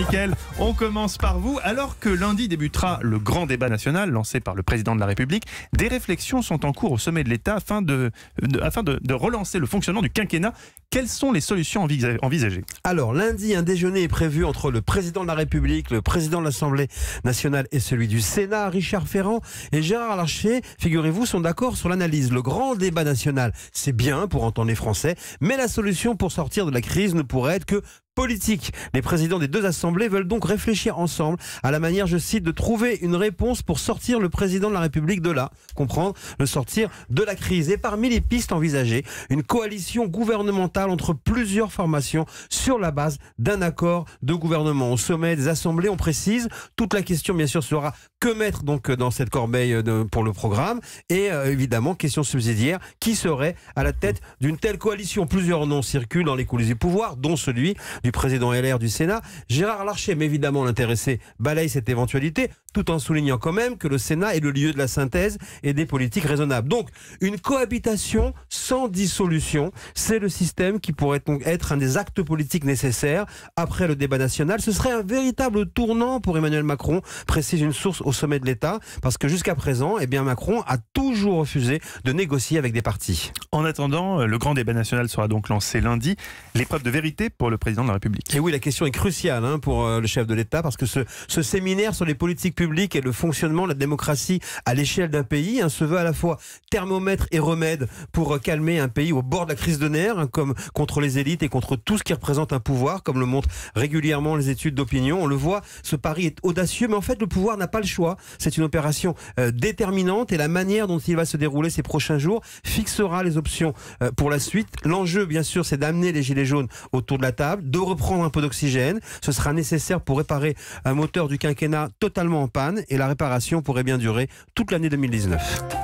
Mickaël, on commence par vous. Alors que lundi débutera le grand débat national lancé par le président de la République, des réflexions sont en cours au sommet de l'État afin de relancer le fonctionnement du quinquennat. Quelles sont les solutions envisagées? Alors, lundi, un déjeuner est prévu entre le président de la République, le président de l'Assemblée nationale et celui du Sénat. Richard Ferrand et Gérard Larcher, figurez-vous, sont d'accord sur l'analyse. Le grand débat national, c'est bien pour entendre les Français, mais la solution pour sortir de la crise ne pourrait être que politique. Les présidents des deux assemblées veulent donc réfléchir ensemble à la manière, je cite, de trouver une réponse pour sortir le président de la République de là, comprendre, le sortir de la crise. Et parmi les pistes envisagées, une coalition gouvernementale entre plusieurs formations sur la base d'un accord de gouvernement. Au sommet des assemblées, on précise, toute la question bien sûr sera que mettre donc dans cette corbeille pour le programme et évidemment, question subsidiaire, qui serait à la tête d'une telle coalition? Plusieurs noms circulent dans les coulisses du pouvoir, dont celui du président LR du Sénat, Gérard Larcher. Mais évidemment, l'intéressé balaye cette éventualité, tout en soulignant quand même que le Sénat est le lieu de la synthèse et des politiques raisonnables. Donc, une cohabitation sans dissolution, c'est le système qui pourrait donc être un des actes politiques nécessaires après le débat national. Ce serait un véritable tournant pour Emmanuel Macron, précise une source au sommet de l'État, parce que jusqu'à présent, eh bien, Macron a toujours refusé de négocier avec des partis. En attendant, le grand débat national sera donc lancé lundi. L'épreuve de vérité pour le président de la République. Et oui, la question est cruciale pour le chef de l'État, parce que ce séminaire sur les politiques publiques et le fonctionnement de la démocratie à l'échelle d'un pays se veut à la fois thermomètre et remède pour calmer un pays au bord de la crise de nerfs, comme contre les élites et contre tout ce qui représente un pouvoir, comme le montrent régulièrement les études d'opinion. On le voit, ce pari est audacieux, mais en fait le pouvoir n'a pas le choix. C'est une opération déterminante et la manière dont il va se dérouler ces prochains jours fixera les options pour la suite. L'enjeu, bien sûr, c'est d'amener les gilets jaunes autour de la table, de reprendre un peu d'oxygène. Ce sera nécessaire pour réparer un moteur du quinquennat totalement en panne et la réparation pourrait bien durer toute l'année 2019.